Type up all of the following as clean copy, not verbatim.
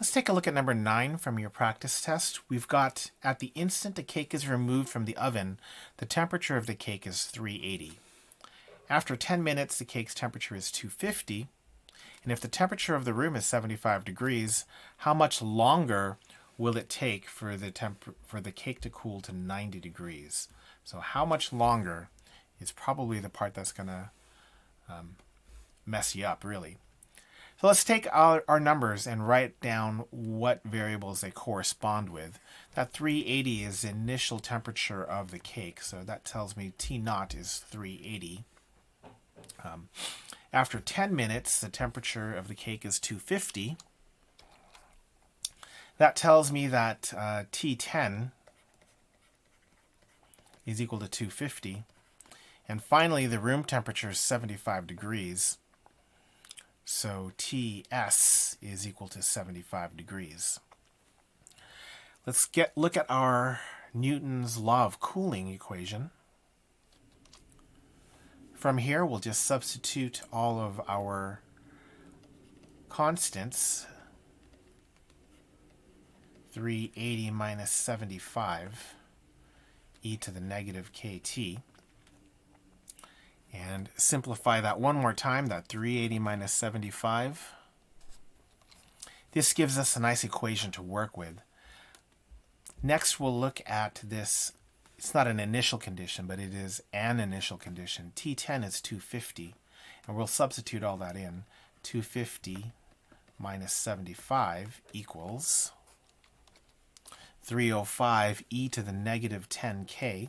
Let's take a look at number 9 from your practice test. We've got, at the instant the cake is removed from the oven, the temperature of the cake is 380. After 10 minutes, the cake's temperature is 250. And if the temperature of the room is 75 degrees, how much longer will it take for the cake to cool to 90 degrees? So how much longer is probably the part that's going to mess you up, really. So let's take our numbers and write down what variables they correspond with. That 380 is the initial temperature of the cake, so that tells me T naught is 380. After 10 minutes, the temperature of the cake is 250. That tells me that T10 is equal to 250. And finally, the room temperature is 75 degrees. So Ts is equal to 75 degrees. Let's look at our Newton's law of cooling equation. From here, we'll just substitute all of our constants. 380 minus 75 e to the negative kt. And simplify that one more time, that 380 minus 75. This gives us a nice equation to work with. Next, we'll look at this. It's not an initial condition, but it is an initial condition. T10 is 250, and we'll substitute all that in. 250 minus 75 equals 305 e to the negative 10k.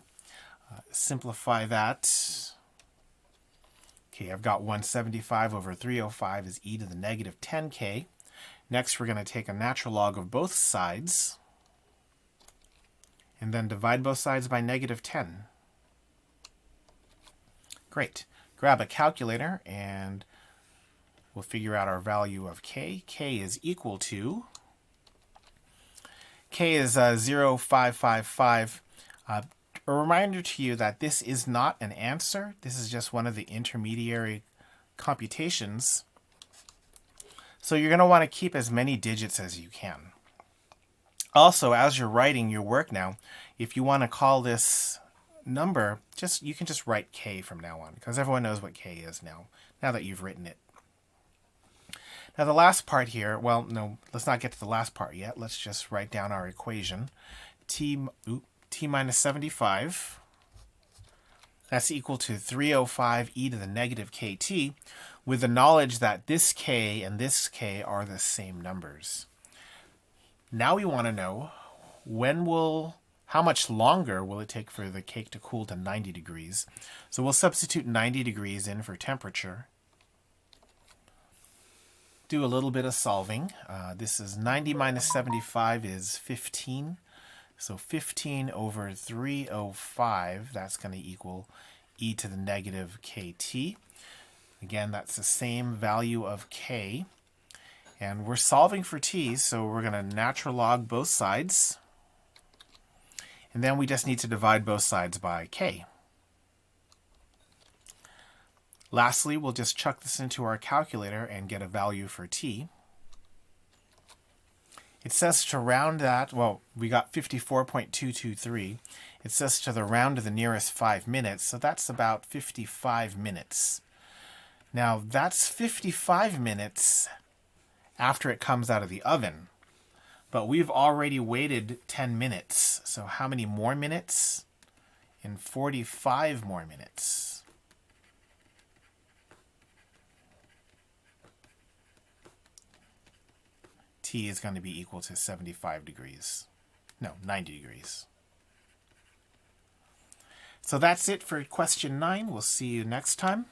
Simplify that. Okay, I've got 175 over 305 is e to the negative 10k. Next, we're going to take a natural log of both sides and then divide both sides by negative 10. Great. Grab a calculator and we'll figure out our value of k. K is equal to, k is 0.555. A reminder to you that this is not an answer. This is just one of the intermediary computations. So you're going to want to keep as many digits as you can. Also, as you're writing your work now, if you want to call this number, you can just write k from now on, because everyone knows what k is now that you've written it. Now the last part here, well, no, let's not get to the last part yet. Let's just write down our equation. T minus 75, that's equal to 305 e to the negative kt, with the knowledge that this k and this k are the same numbers. Now we want to know how much longer will it take for the cake to cool to 90 degrees. So we'll substitute 90 degrees in for temperature. Do a little bit of solving. This is 90 minus 75 is 15. So 15 over 305, that's going to equal e to the negative kt. Again, that's the same value of k. And we're solving for t, so we're going to natural log both sides. And then we just need to divide both sides by k. Lastly, we'll just chuck this into our calculator and get a value for t. It says to round that, well, we got 54.223. It says to round to the nearest 5 minutes, so that's about 55 minutes. Now, that's 55 minutes after it comes out of the oven. But we've already waited 10 minutes. So how many more minutes? In 45 more minutes. T is going to be equal to 75 degrees. No, 90 degrees. So that's it for question 9. We'll see you next time.